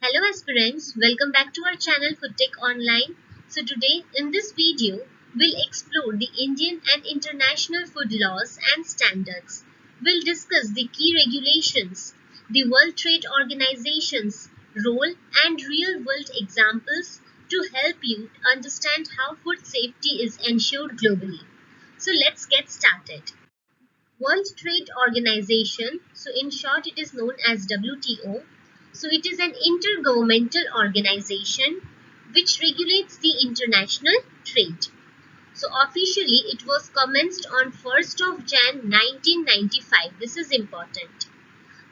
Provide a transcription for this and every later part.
Hello aspirants, welcome back to our channel for Tech Online. So today in this video, we'll explore the Indian and international food laws and standards. We'll discuss the key regulations, the World Trade Organization's role and real-world examples to help you understand how food safety is ensured globally. So let's get started. World Trade Organization, so in short it is known as WTO. So it is an intergovernmental organization which regulates the international trade. So officially it was commenced on 1st of Jan 1995. This is important.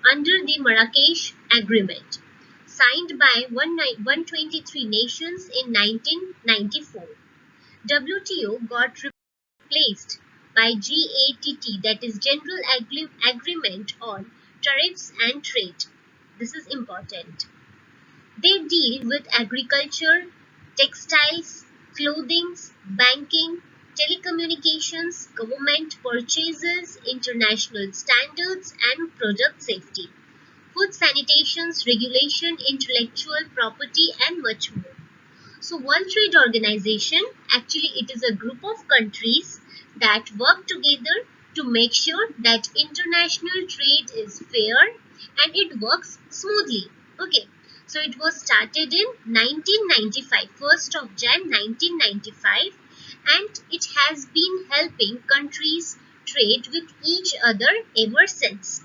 Under the Marrakesh Agreement signed by 123 nations in 1994. WTO got replaced by GATT, that is General Agreement on Tariffs and Trade. This is important. They deal with agriculture, textiles, clothing, banking, telecommunications, government purchases, international standards and product safety, food sanitation, regulation, intellectual property and much more. So World Trade Organization, actually it is a group of countries that work together to make sure that international trade is fair and it works smoothly. Okay, so it was started in 1995, 1st of Jan 1995, and it has been helping countries trade with each other ever since.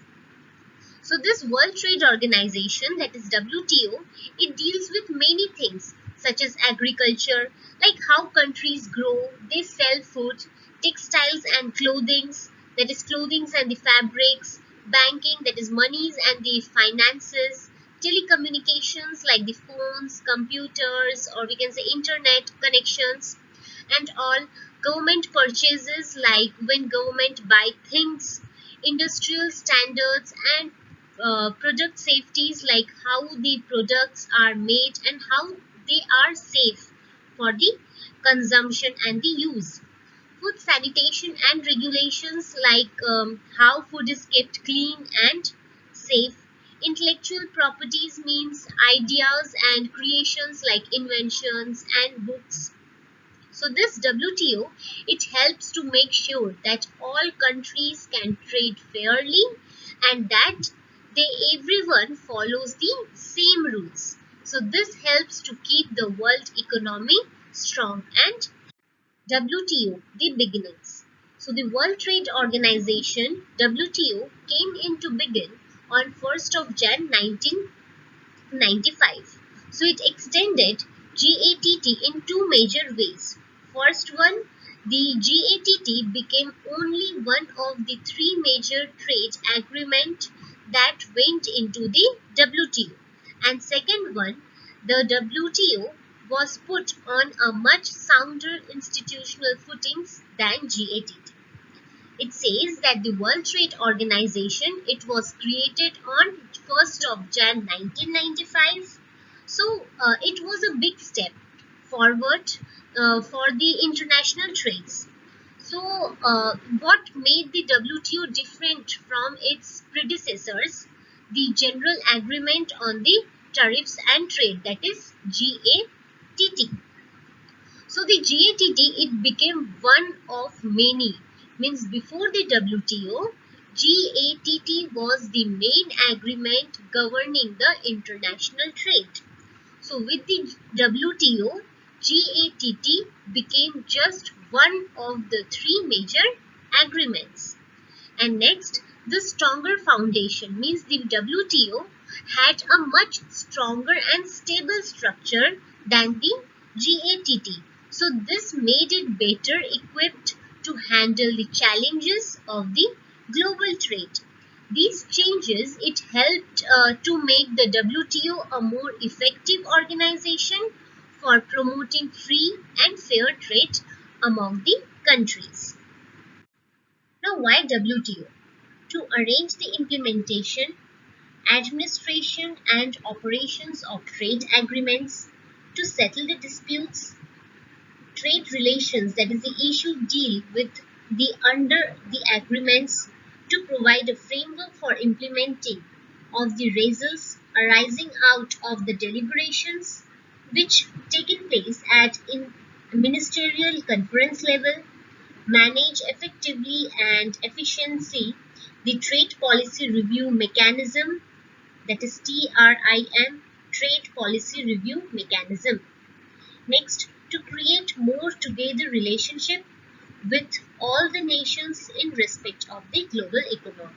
So this World Trade Organization, that is WTO, it deals with many things such as agriculture, like how countries grow, they sell food, textiles and clothings, that is clothings and the fabrics, banking, that is monies and the finances, telecommunications like the phones, computers, or we can say internet connections, and all government purchases like when government buy things, industrial standards and product safeties like how the products are made and how they are safe for the consumption and the use. Food sanitation and regulations like how food is kept clean and safe. Intellectual properties means ideas and creations like inventions and books. So this WTO, it helps to make sure that all countries can trade fairly and that everyone follows the same rules. So this helps to keep the world economy strong. And WTO, the beginnings. So the World Trade Organization, WTO, came into begin on 1st of Jan 1995. So it extended GATT in two major ways. First one, the GATT became only one of the three major trade agreements that went into the WTO. And second one, the WTO was put on a much sounder institutional footings than GATT. It says that the World Trade Organization, it was created on 1st of Jan 1995. So it was a big step forward for the international trades. So what made the WTO different from its predecessors? The General Agreement on the Tariffs and Trade, that is GATT. So the GATT, it became one of many. Means before the WTO, GATT was the main agreement governing the international trade. So with the WTO, GATT became just one of the three major agreements. And next, the stronger foundation means the WTO had a much stronger and stable structure than the GATT. So this made it better equipped to handle the challenges of the global trade. These changes, it helped to make the WTO a more effective organization for promoting free and fair trade among the countries. Now, why WTO? To arrange the implementation, administration and operations of trade agreements, to settle the disputes, trade relations, that is the issue deal with the under the agreements, to provide a framework for implementing of the results arising out of the deliberations which taken place at in ministerial conference level, manage effectively and efficiently the trade policy review mechanism, that is TRIM, trade policy review mechanism. Next, to create more together relationship with all the nations in respect of the global economy.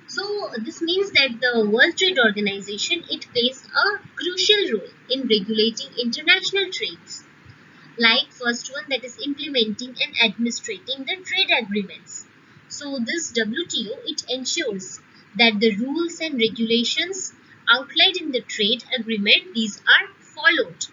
So this means that the World Trade Organization, it plays a crucial role in regulating international trades. Like first one, that is implementing and administrating the trade agreements. So this WTO, it ensures that the rules and regulations outlined in the trade agreement, these are followed.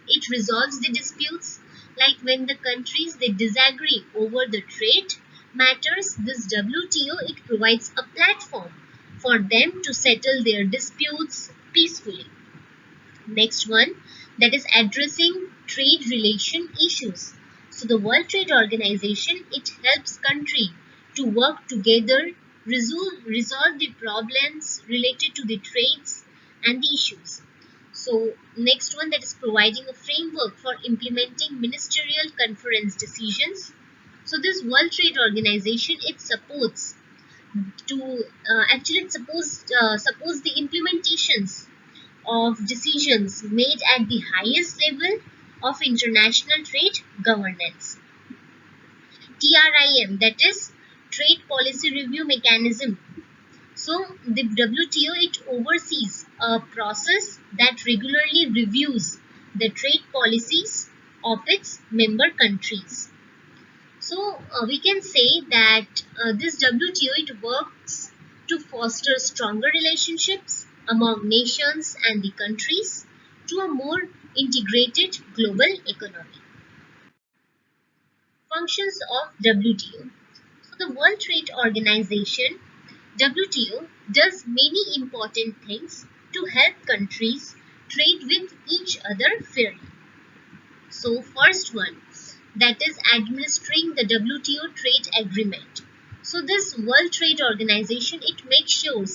It resolves the disputes, like when the countries they disagree over the trade matters. This WTO, it provides a platform for them to settle their disputes peacefully. Next one, that is addressing trade relation issues. So the World Trade Organization, it helps country to work together, resolve the problems related to the trades and the issues. So next one, that is providing a framework for implementing ministerial conference decisions. So this World Trade Organization, it supports to actually it suppose the implementations of decisions made at the highest level of international trade governance. TRIM, that is Trade Policy Review Mechanism. So the WTO, it oversees a process that regularly reviews the trade policies of its member countries. So we can say that this WTO, it works to foster stronger relationships among nations and the countries to a more integrated global economy. Functions of WTO. So the World Trade Organization, WTO, does many important things to help countries trade with each other fairly. So first one, that is administering the WTO trade agreement. So this World Trade Organization, it makes sure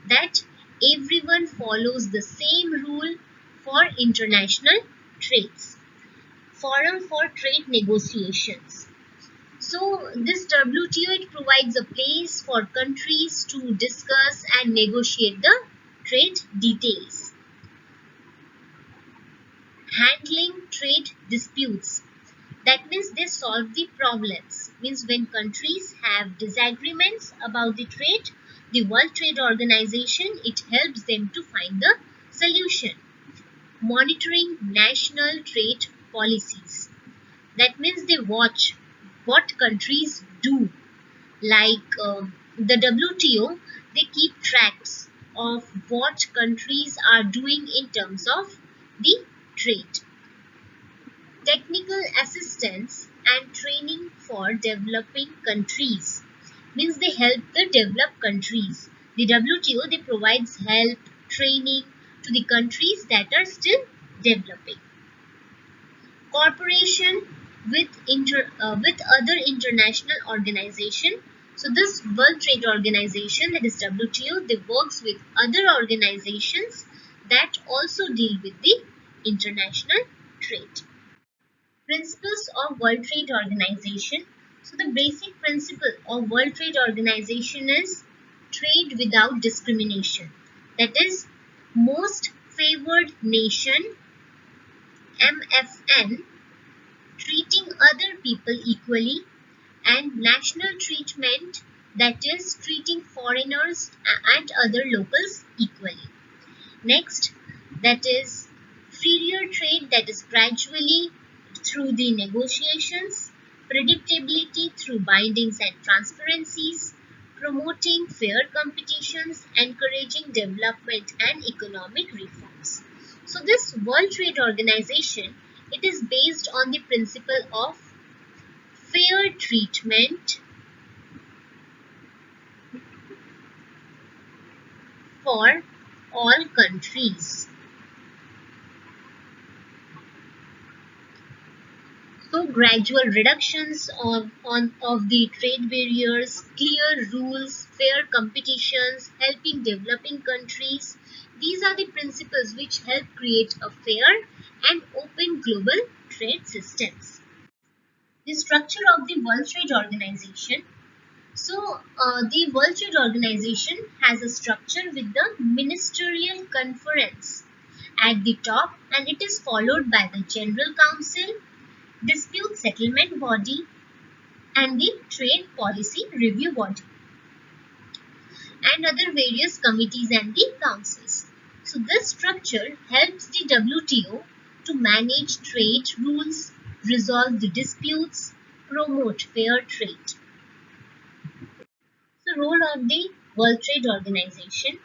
that everyone follows the same rule for international trades. Forum for trade negotiations. So this WTO, it provides a place for countries to discuss and negotiate the trade details. Handling trade disputes. That means they solve the problems. Means when countries have disagreements about the trade, the World Trade Organization, it helps them to find the solution. Monitoring national trade policies. That means they watch what countries do. Like the WTO, they keep tracks of what countries are doing in terms of the trade. Technical assistance and training for developing countries. Means they help the developed countries. The WTO, they provides help, training to the countries that are still developing. Cooperation with other international organization. So this World Trade Organization, that is WTO, they works with other organizations that also deal with the international trade. Principles of World Trade Organization. So the basic principle of World Trade Organization is trade without discrimination. That is most favored nation, MFN, treating other people equally, and national treatment, that is treating foreigners and other locals equally. Next, that is freer trade, that is gradually through the negotiations, predictability through bindings and transparencies, promoting fair competitions, encouraging development and economic reforms. So this World Trade Organization, it is based on the principle of fair treatment for all countries. So gradual reductions of the trade barriers, clear rules, fair competitions, helping developing countries. These are the principles which help create a fair and open global trade systems. The structure of the World Trade Organization. The World Trade Organization has a structure with the Ministerial Conference at the top, and it is followed by the General Council, Dispute Settlement Body, and the Trade Policy Review Body, and other various committees and the councils. So this structure helps the WTO to manage trade rules, resolve the disputes, promote fair trade. The role of the World Trade Organization.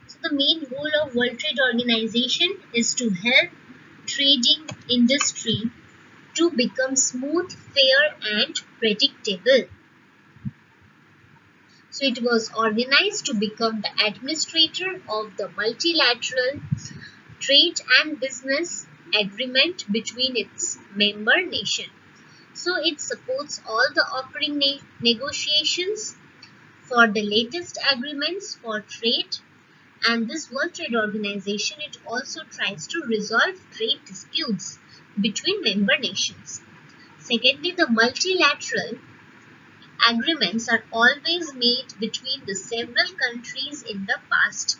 So the main goal of World Trade Organization is to help trading industry to become smooth, fair and predictable. So it was organized to become the administrator of the multilateral trade and business agreement between its member nation. So it supports all the offering negotiations for the latest agreements for trade, and this World Trade Organization, it also tries to resolve trade disputes between member nations. Secondly, the multilateral agreements are always made between the several countries in the past,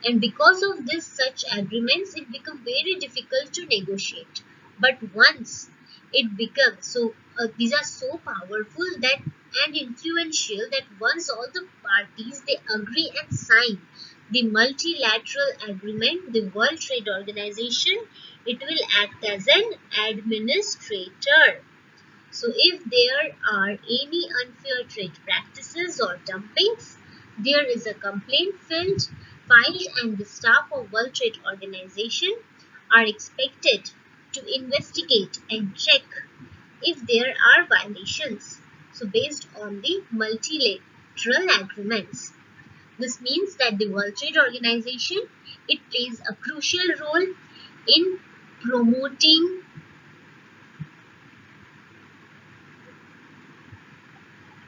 and because of this such agreements it become very difficult to negotiate. But once it becomes these are so powerful that and influential that once all the parties they agree and sign the multilateral agreement, the World Trade Organization, it will act as an administrator. So if there are any unfair trade practices or dumpings, there is a complaint filed, and the staff of World Trade Organization are expected to investigate and check if there are violations. So based on the multilateral agreements. This means that the World Trade Organization, it plays a crucial role in promoting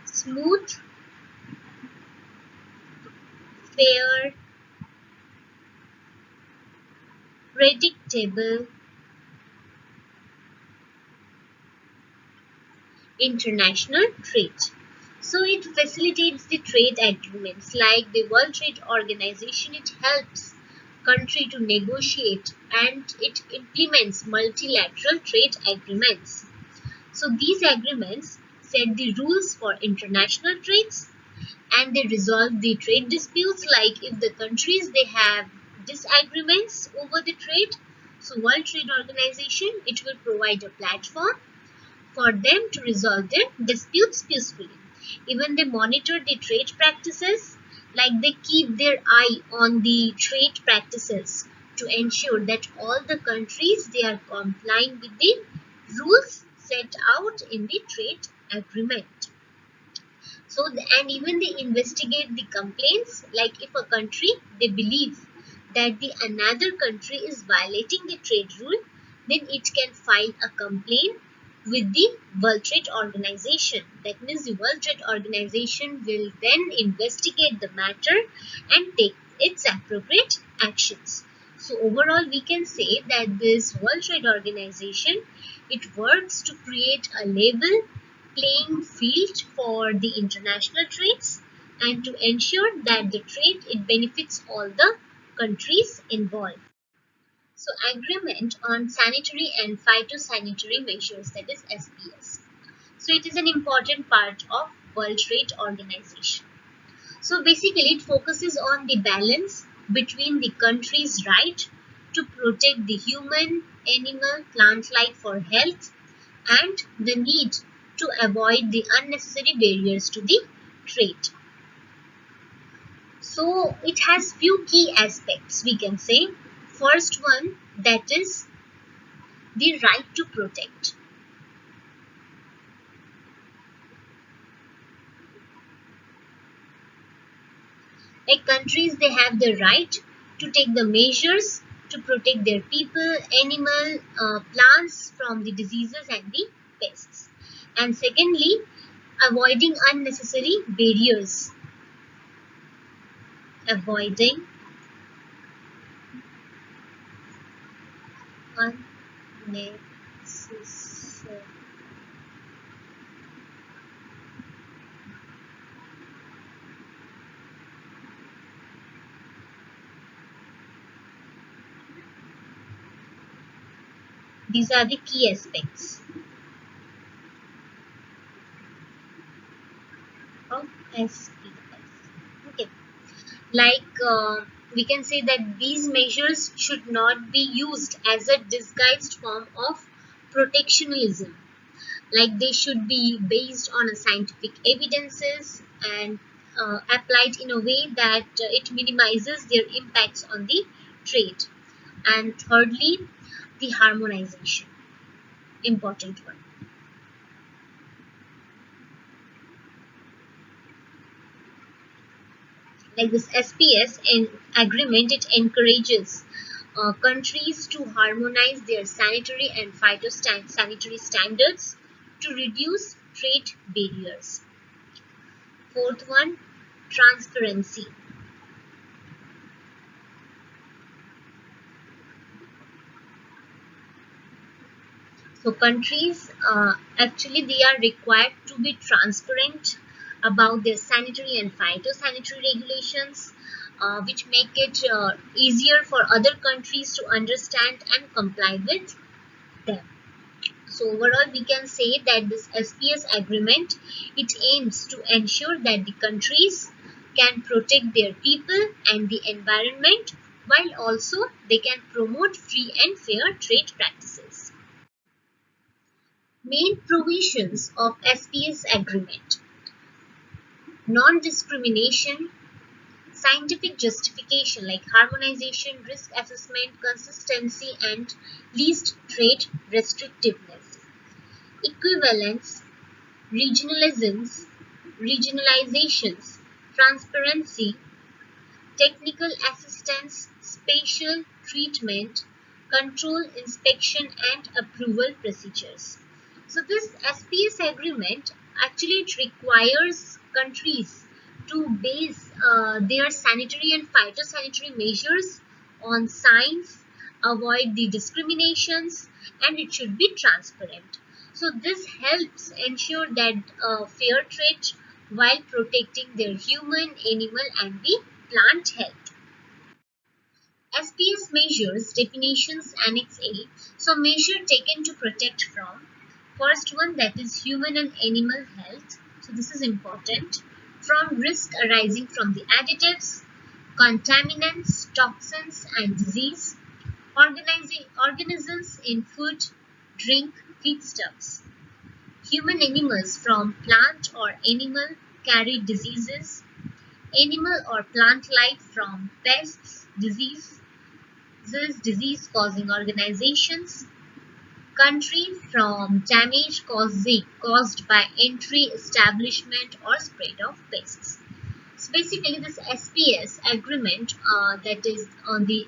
smooth, fair, predictable international trade. So it facilitates the trade agreements like the World Trade Organization. It helps country to negotiate and it implements multilateral trade agreements. So these agreements set the rules for international trades and they resolve the trade disputes, like if the countries they have disagreements over the trade. So World Trade Organization, it will provide a platform for them to resolve their disputes peacefully. Even they monitor the trade practices, like they keep their eye on the trade practices to ensure that all the countries they are complying with the rules set out in the trade agreement. And even they investigate the complaints, like if a country they believe that the another country is violating the trade rule, then it can file a complaint with the World Trade Organization. That means the World Trade Organization will then investigate the matter and take its appropriate actions. So overall we can say that this World Trade Organization, it works to create a level playing field for the international trades and to ensure that the trade it benefits all the countries involved. So agreement on sanitary and phytosanitary measures, that is SPS. So it is an important part of World Trade Organization. So basically it focuses on the balance between the country's right to protect the human, animal, plant life for health and the need to avoid the unnecessary barriers to the trade. So it has few key aspects, we can say. First one, that is the right to protect. Like countries, they have the right to take the measures to protect their people, animal, plants from the diseases and the pests. And secondly, avoiding unnecessary barriers. Avoiding unnecessary. These are the key aspects of SPS. Okay, like we can say that these measures should not be used as a disguised form of protectionism. Like they should be based on a scientific evidences and applied in a way that it minimizes their impacts on the trade. And thirdly, the harmonization, important one. Like this SPS in agreement, it encourages countries to harmonize their sanitary and phytosanitary standards to reduce trade barriers. Fourth one, transparency. So countries actually they are required to be transparent about their sanitary and phytosanitary regulations, which make it easier for other countries to understand and comply with them. So overall, we can say that this SPS agreement, it aims to ensure that the countries can protect their people and the environment, while also they can promote free and fair trade practices. Main provisions of SPS agreement: non-discrimination, scientific justification like harmonization, risk assessment, consistency, and least trade restrictiveness; equivalence, regionalizations, transparency, technical assistance, spatial treatment, control, inspection, and approval procedures. So this SPS agreement actually it requires countries to base their sanitary and phytosanitary measures on science, avoid the discriminations, and it should be transparent. So this helps ensure that fair trade while protecting their human, animal, and the plant health. SPS measures definitions Annex A. So measure taken to protect from. First one, that is human and animal health. So this is important. From risk arising from the additives, contaminants, toxins, and disease. Organisms in food, drink, feedstuffs. Human animals from plant or animal carry diseases. Animal or plant life from pests, disease causing organizations. Country from damage caused by entry, establishment, or spread of pests. So basically, this SPS agreement that is on the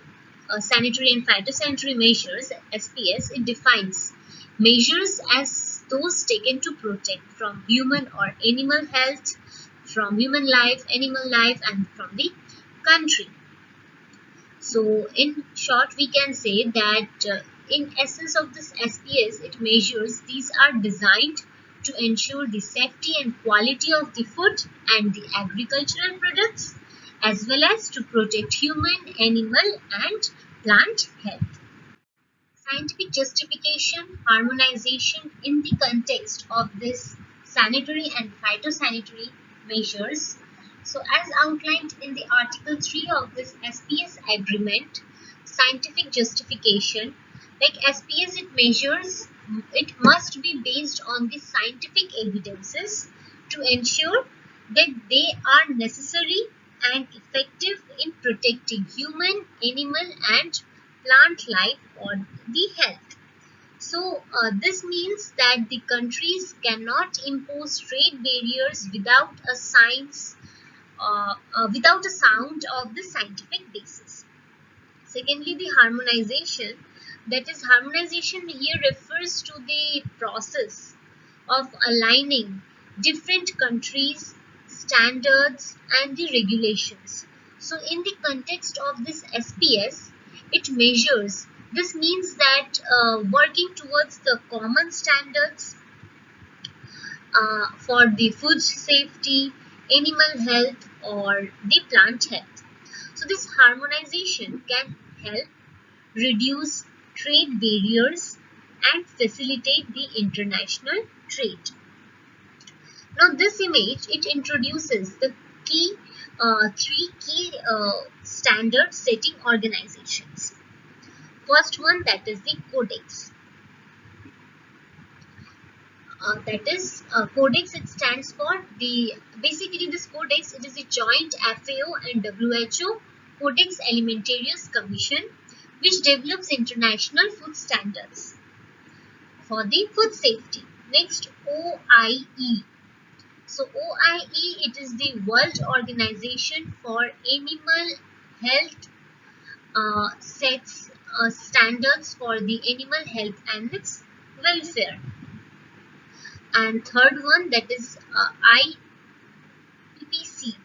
sanitary and phytosanitary measures, SPS, it defines measures as those taken to protect from human or animal health, from human life, animal life, and from the country. So in short, we can say that in essence of this SPS, it measures these are designed to ensure the safety and quality of the food and the agricultural products, as well as to protect human, animal, and plant health. Scientific justification, harmonization in the context of this sanitary and phytosanitary measures. So as outlined in the Article 3 of this SPS agreement, scientific justification, like SPS it measures, it must be based on the scientific evidences to ensure that they are necessary and effective in protecting human, animal, and plant life or the health. So this means that the countries cannot impose trade barriers without a without a sound of the scientific basis. Secondly, the harmonization. That is, harmonization here refers to the process of aligning different countries' standards and the regulations. So in the context of this SPS, it measures. This means that working towards the common standards for the food safety, animal health, or the plant health. So this harmonization can help reduce trade barriers and facilitate the international trade. Now this image, it introduces the three key standard setting organizations. First one, that is the Codex. Codex, it stands for basically this Codex, it is a joint FAO and WHO Codex Alimentarius Commission, which develops international food standards for the food safety. Next, OIE. So OIE, it is the World Organization for Animal Health, sets standards for the animal health and its welfare. And third one, that is IPPC.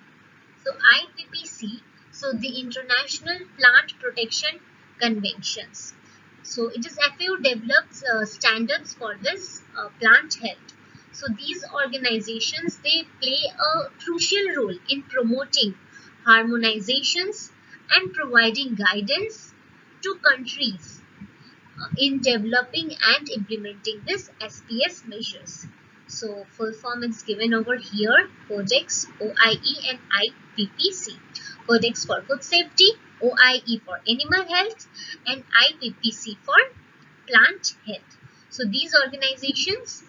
So IPPC, so the International Plant Protection Conventions. So it is FAO develops standards for this plant health. So these organizations, they play a crucial role in promoting harmonizations and providing guidance to countries in developing and implementing this SPS measures. So full form is given over here: Codex, OIE and IPPC. Codex for food safety, OIE for animal health, and IPPC for plant health. So these organizations,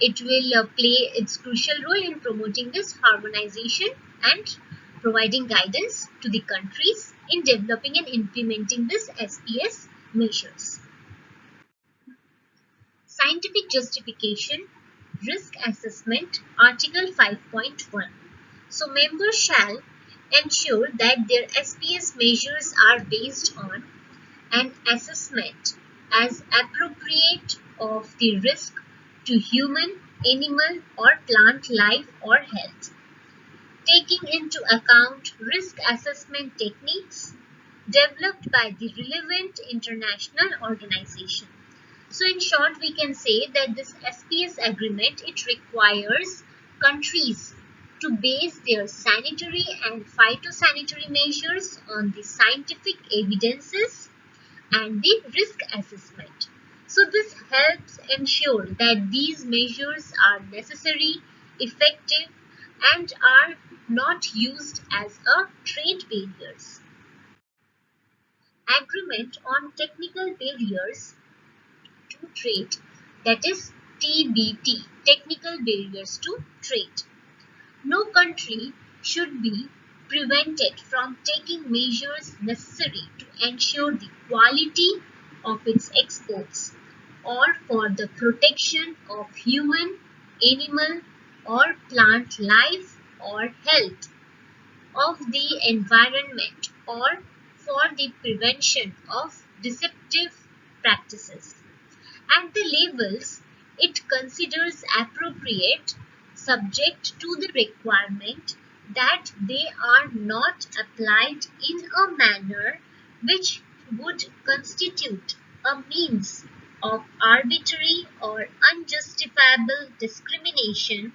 it will play its crucial role in promoting this harmonization and providing guidance to the countries in developing and implementing this SPS measures. Scientific justification, risk assessment, Article 5.1. So members shall ensure that their SPS measures are based on an assessment as appropriate of the risk to human, animal or plant life or health, taking into account risk assessment techniques developed by the relevant international organization. So in short, we can say that this SPS agreement, it requires countries to base their sanitary and phytosanitary measures on the scientific evidences and the risk assessment. So this helps ensure that these measures are necessary, effective, and are not used as a trade barriers. Agreement on technical barriers to trade, that is TBT, technical barriers to trade. No country should be prevented from taking measures necessary to ensure the quality of its exports or for the protection of human, animal or plant life or health, of the environment, or for the prevention of deceptive practices. At the levels it considers appropriate, subject to the requirement that they are not applied in a manner which would constitute a means of arbitrary or unjustifiable discrimination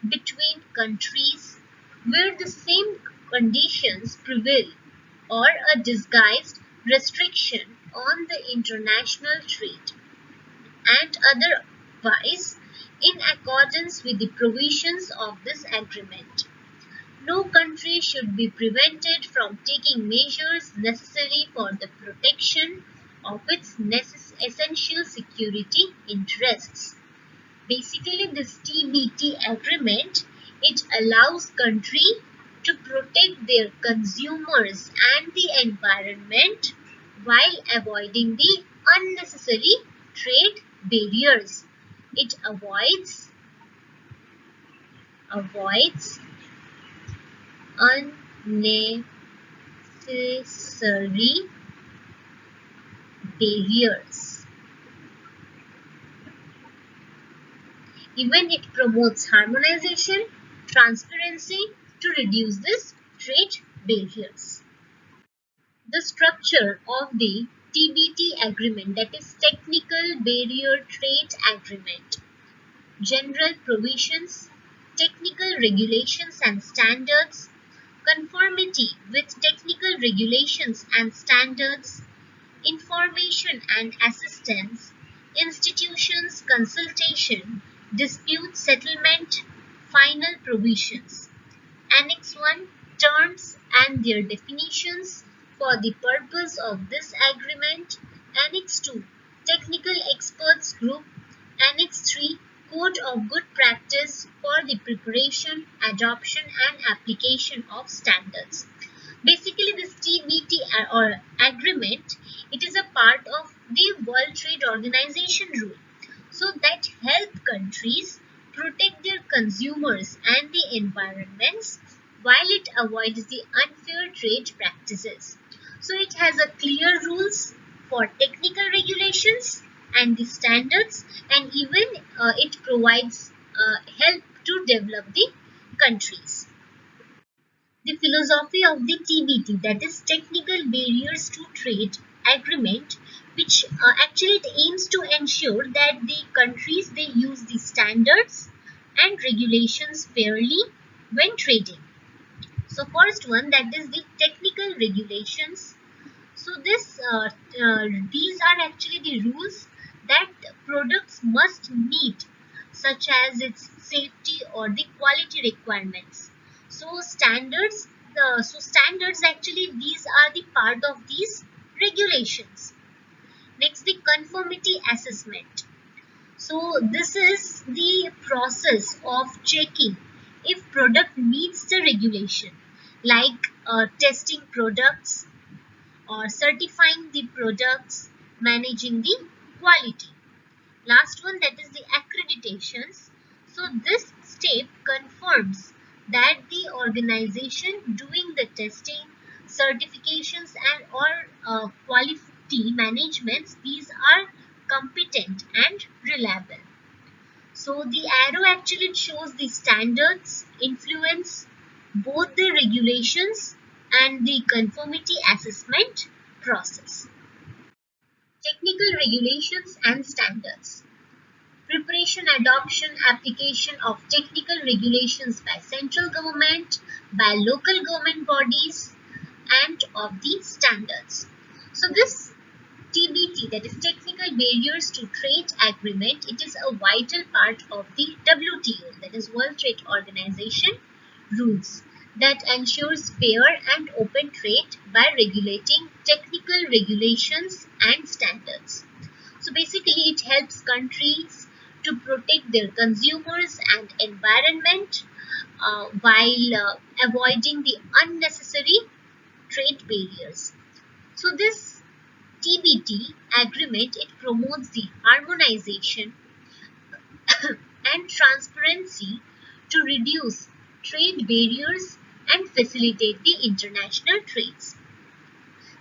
between countries where the same conditions prevail, or a disguised restriction on the international trade, and otherwise in accordance with the provisions of this agreement. No country should be prevented from taking measures necessary for the protection of its essential security interests. Basically, this TBT agreement, it allows country to protect their consumers and the environment while avoiding the unnecessary trade barriers. It avoids unnecessary barriers. Even it promotes harmonization, transparency to reduce this trade barriers. The structure of the TBT agreement, that is Technical Barrier Trade Agreement. General provisions, technical regulations and standards, conformity with technical regulations and standards, information and assistance, institutions consultation, dispute settlement, final provisions. Annex 1, terms and their definitions for the purpose of this agreement. Annex 2, technical experts group. Annex 3, code of good practice for the preparation, adoption and application of standards. Basically, this TBT or agreement, it is a part of the World Trade Organization rule, so that help countries protect their consumers and the environments while it avoids the unfair trade practices. So it has a clear rules for technical regulations and the standards, and even it provides help to develop the countries. The philosophy of the TBT, that is Technical Barriers to Trade Agreement, which actually it aims to ensure that the countries they use the standards and regulations fairly when trading. So first one, that is the technical regulations. So these are actually the rules that products must meet, such as its safety or the quality requirements. So standards actually these are the part of these regulations. Next, the conformity assessment. So this is the process of checking if product meets the regulation, like testing products or certifying the products, managing the quality. Last one, that is the accreditations. So this step confirms that the organization doing the testing, certifications and or quality managements, these are competent and reliable. So the arrow actually shows the standards influence both the regulations and the conformity assessment process. Technical regulations and standards. Preparation, adoption, application of technical regulations by central government, by local government bodies, and of the standards. So this TBT, that is Technical Barriers to Trade Agreement, it is a vital part of the WTO, that is World Trade Organization rules that ensures fair and open trade by regulating technical regulations and standards. So basically it helps countries to protect their consumers and environment while avoiding the unnecessary trade barriers. So this TBT agreement, it promotes the harmonization and transparency to reduce trade barriers and facilitate the international trades.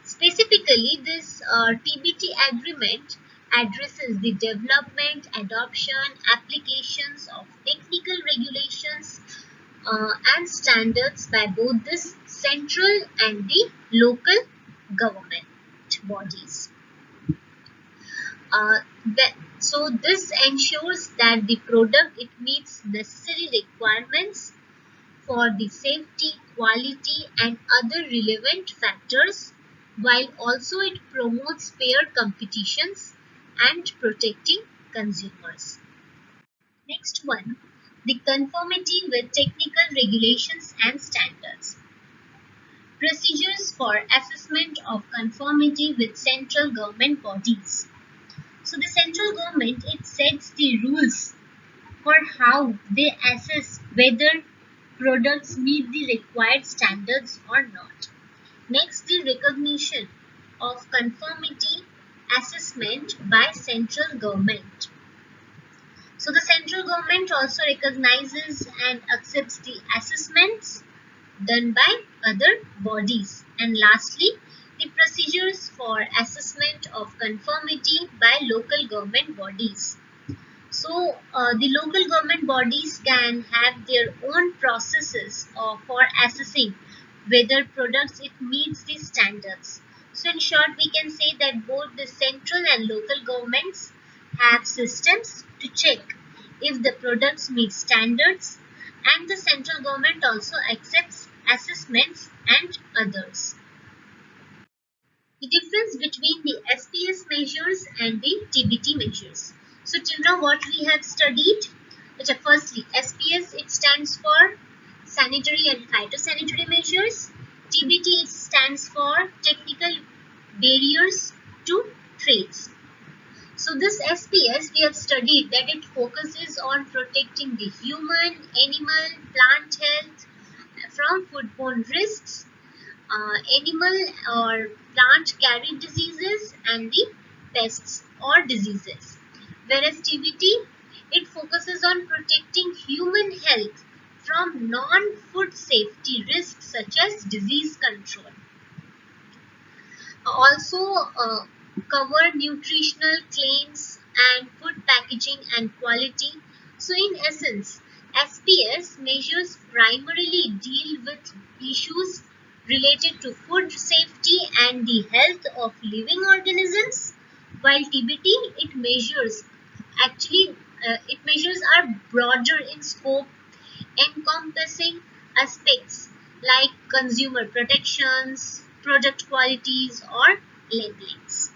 Specifically, this TBT agreement addresses the development, adoption, applications of technical regulations and standards by both the central and the local government bodies. So this ensures that the product it meets necessary requirements for the safety, quality and other relevant factors, while also it promotes fair competitions and protecting consumers. Next one, the conformity with technical regulations and standards. Procedures for assessment of conformity with central government bodies. So the central government it sets the rules for how they assess whether products meet the required standards or not. Next, the recognition of conformity assessment by central government. So the central government also recognizes and accepts the assessments done by other bodies. And lastly, the procedures for assessment of conformity by local government bodies. The local government bodies can have their own processes for assessing whether products it meets the standards. So in short, we can say that both the central and local governments have systems to check if the products meet standards, and the central government also accepts assessments and others. The difference between the SPS measures and the TBT measures. So till now what we have studied, firstly SPS it stands for sanitary and phytosanitary measures. TBT it stands for technical barriers to trades. So this SPS we have studied that it focuses on protecting the human, animal, plant health from foodborne risks, animal or plant carried diseases, and the pests or diseases. Whereas TBT, it focuses on protecting human health from non-food safety risks such as disease control. Also cover nutritional claims and food packaging and quality. So in essence, SPS measures primarily deal with issues related to food safety and the health of living organisms, while TBT it measures are broader in scope, encompassing aspects like consumer protections, product qualities, or labelings.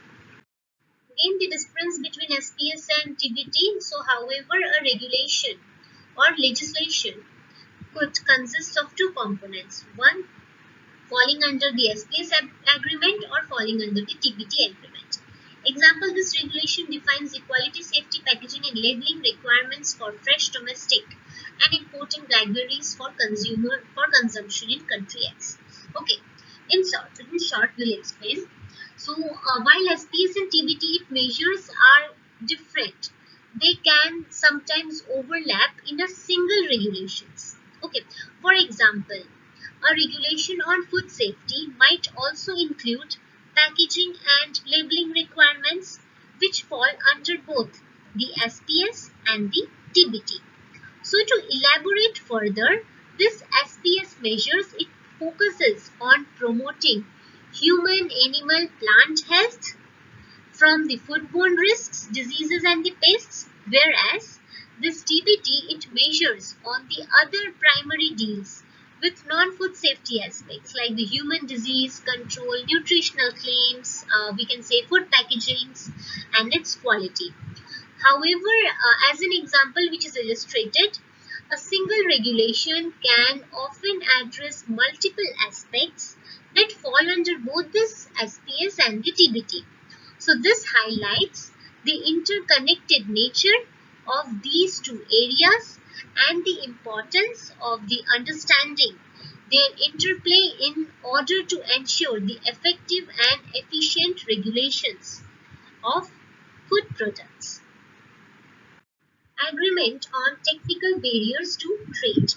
Again, the difference between SPS and TBT. So, however, a regulation or legislation could consist of two components, one falling under the SPS agreement or falling under the TBT agreement. Example, this regulation defines the quality, safety, packaging and labeling requirements for fresh domestic and importing blackberries for consumption in country X. Okay, in short we'll explain. So while SPS and TBT measures are different, they can sometimes overlap in a single regulations. Okay, for example, a regulation on food safety might also include packaging and labeling requirements which fall under both the SPS and the TBT. So to elaborate further, this SPS measures it focuses on promoting human, animal, plant health from the foodborne risks, diseases and the pests, whereas this TBT it measures on the other primary deals with non-food safety aspects like the human disease control, nutritional claims, we can say food packagings and its quality. However, as an example which is illustrated, a single regulation can often address multiple aspects that fall under both this SPS and the TBT. So this highlights the interconnected nature of these two areas and the importance of the understanding their interplay in order to ensure the effective and efficient regulations of food products. Agreement on technical barriers to trade.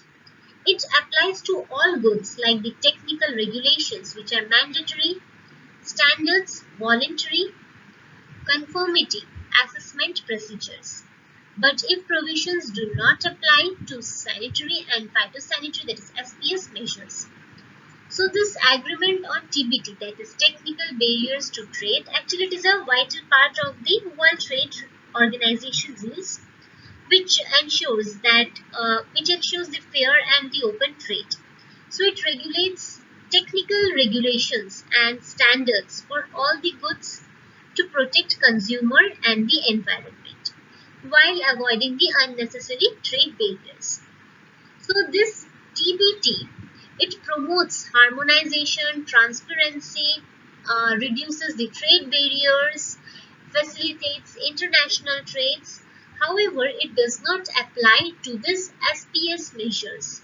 It applies to all goods like the technical regulations which are mandatory, standards, voluntary, conformity, assessment procedures. But if provisions do not apply to sanitary and phytosanitary, that is SPS measures. So this agreement on TBT, that is technical barriers to trade, actually it is a vital part of the World Trade Organization rules which ensures the fair and the open trade. So it regulates technical regulations and standards for all the goods to protect consumer and the environment while avoiding the unnecessary trade barriers. So this TBT it promotes harmonization, transparency, reduces the trade barriers, facilitates international trades. However, it does not apply to this SPS measures,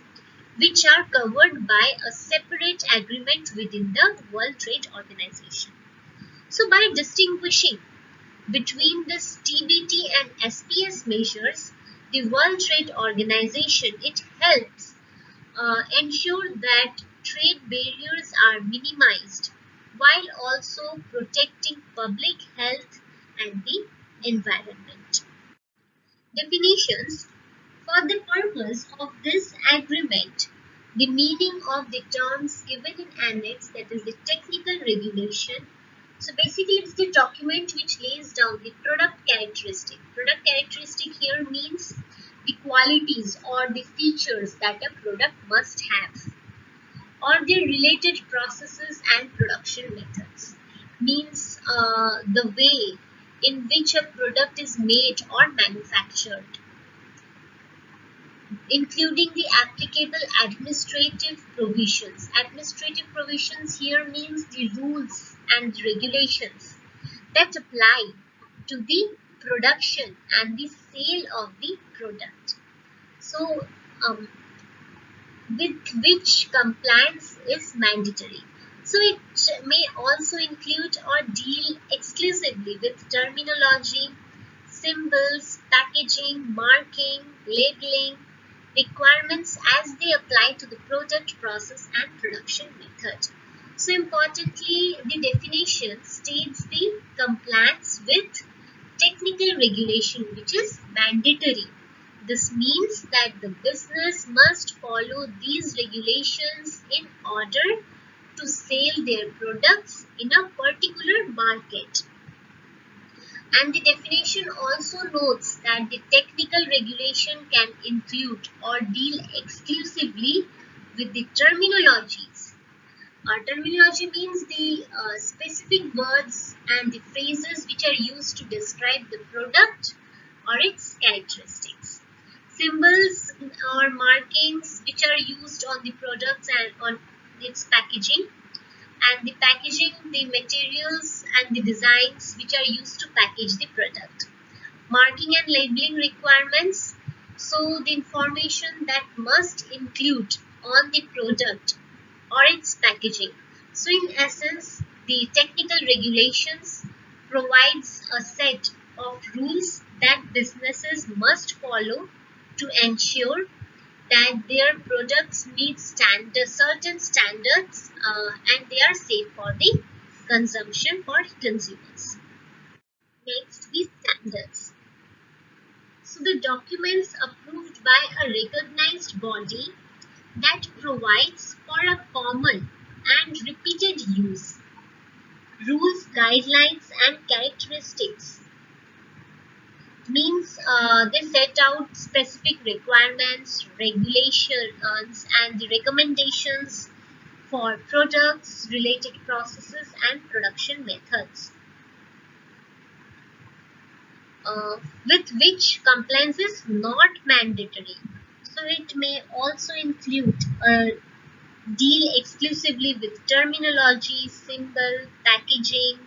which are covered by a separate agreement within the World Trade Organization. So, by distinguishing between this TBT and SPS measures, the World Trade Organization it helps ensure that trade barriers are minimized while also protecting public health and the environment. Definitions. For the purpose of this agreement, the meaning of the terms given in Annex, that is the technical regulation. So basically it's the document which lays down the product characteristic. Product characteristic here means the qualities or the features that a product must have, or their related processes and production methods. Means the way in which a product is made or manufactured, including the applicable administrative provisions. Administrative provisions here means the rules and regulations that apply to the production and the sale of the product. So, with which compliance is mandatory. So it may also include or deal exclusively with terminology, symbols, packaging, marking, labeling, requirements as they apply to the product, process and production method. So importantly, the definition states the compliance with technical regulation which is mandatory. This means that the business must follow these regulations in order to sell their products in a particular market. And the definition also notes that the technical regulation can include or deal exclusively with the terminologies. Terminology means the specific words and the phrases which are used to describe the product or its characteristics. Symbols or markings which are used on the products and on its packaging, and the packaging, the materials and the designs which are used to package the product. Marking and labeling requirements, so the information that must include on the product or its packaging. So in essence, the technical regulations provides a set of rules that businesses must follow to ensure that their products meet certain standards and they are safe for the consumption for consumers. Next is standards. So the documents approved by a recognized body that provides for a common and repeated use, rules, guidelines and characteristics. Means they set out specific requirements, regulations and the recommendations for products, related processes and production methods, with which compliance is not mandatory. So it may also include deal exclusively with terminology, symbol, packaging,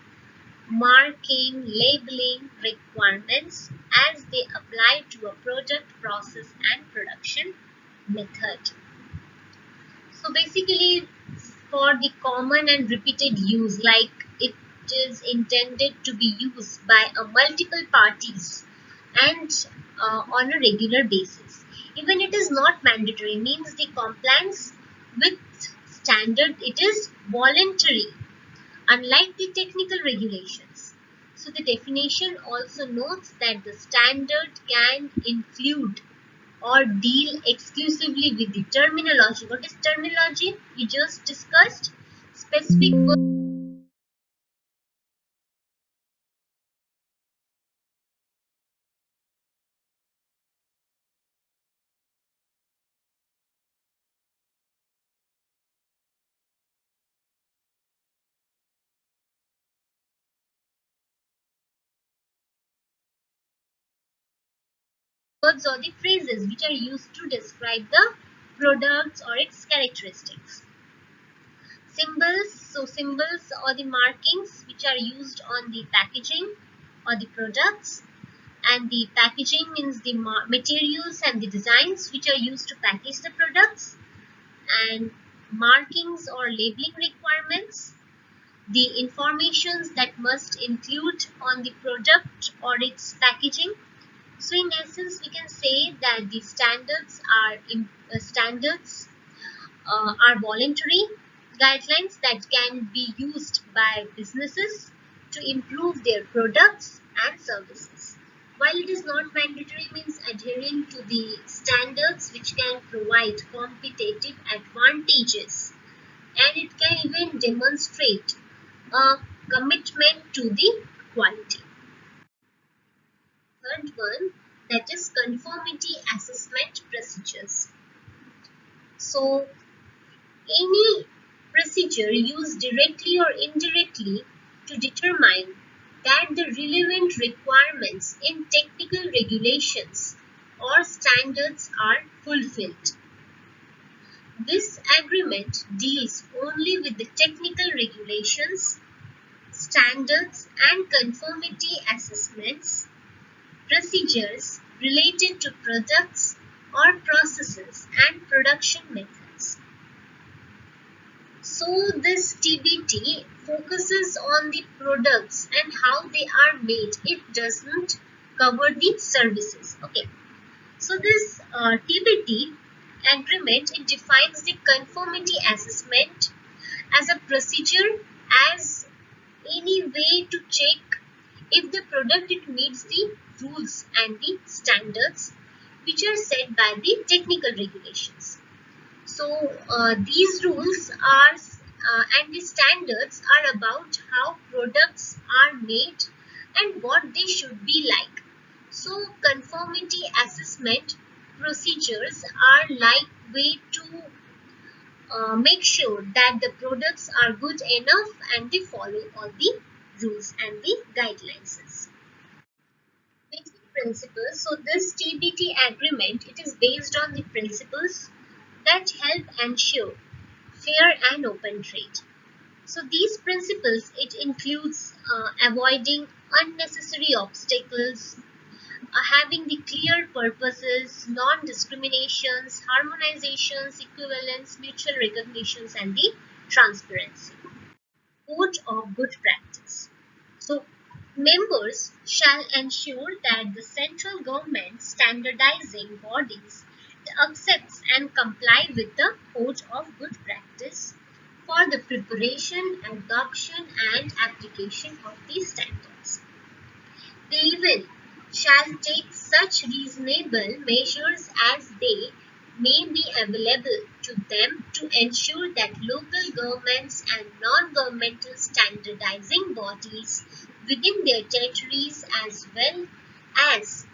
marking, labeling requirements as they apply to a product, process and production method. So basically for the common and repeated use, like it is intended to be used by multiple parties and on a regular basis. Even it is not mandatory, means the compliance with standard, it is voluntary, unlike the technical regulations. So the definition also notes that the standard can include or deal exclusively with the terminology. What is terminology? We just discussed specific words or the phrases which are used to describe the products or its characteristics. Symbols, so symbols or the markings which are used on the packaging or the products, and the packaging means the materials and the designs which are used to package the products, and markings or labeling requirements, the informations that must include on the product or its packaging. So in essence, we can say that the standards are voluntary guidelines that can be used by businesses to improve their products and services. While it is not mandatory means adhering to the standards which can provide competitive advantages, and it can even demonstrate a commitment to the quality. Third one, that is conformity assessment procedures. So any procedure used directly or indirectly to determine that the relevant requirements in technical regulations or standards are fulfilled. This agreement deals only with the technical regulations, standards and conformity assessments, procedures related to products or processes and production methods. So this TBT focuses on the products and how they are made. It doesn't cover the services. Okay. So this TBT agreement, it defines the conformity assessment as a procedure, as any way to check if the product it meets the rules and the standards which are set by the technical regulations. So these rules are and the standards are about how products are made and what they should be like. So conformity assessment procedures are like way to make sure that the products are good enough and they follow all the rules and the guidelines. Basic principles. So this TBT agreement, it is based on the principles that help ensure fair and open trade. So these principles, it includes avoiding unnecessary obstacles, having the clear purposes, non-discriminations, harmonizations, equivalence, mutual recognitions, and the transparency. Code of good practice. So members shall ensure that the central government standardizing bodies accepts and comply with the code of good practice for the preparation, adoption and application of these standards. They even shall take such reasonable measures as they may be available to them to ensure that local governments and non-governmental standardizing bodies within their territories, as well as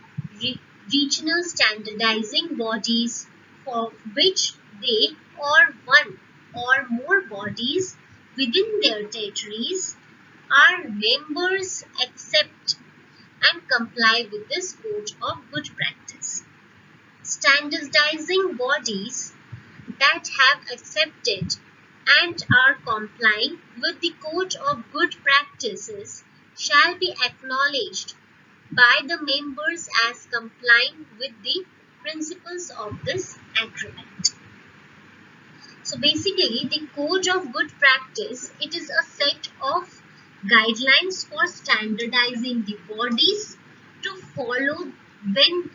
regional standardizing bodies for which they or one or more bodies within their territories are members, accept and comply with this code of good practice. Standardizing bodies that have accepted and are complying with the code of good practices shall be acknowledged by the members as complying with the principles of this agreement. So basically, the code of good practice, it is a set of guidelines for standardizing the bodies to follow when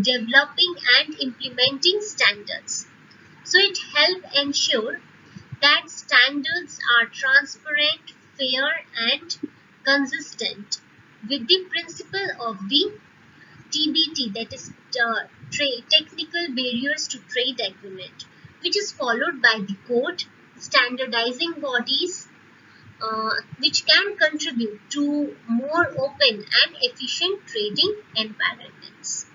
developing and implementing standards. So it helps ensure that standards are transparent, fair and consistent with the principle of the TBT, that is technical barriers to trade agreement, which is followed by the code standardizing bodies which can contribute to more open and efficient trading environments.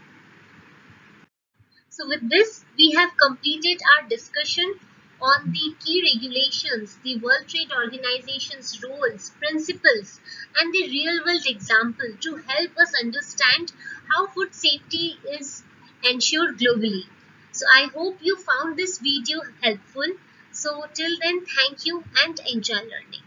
So with this, we have completed our discussion on the key regulations, the World Trade Organization's roles, principles, and the real-world example to help us understand how food safety is ensured globally. So I hope you found this video helpful. So till then, thank you and enjoy learning.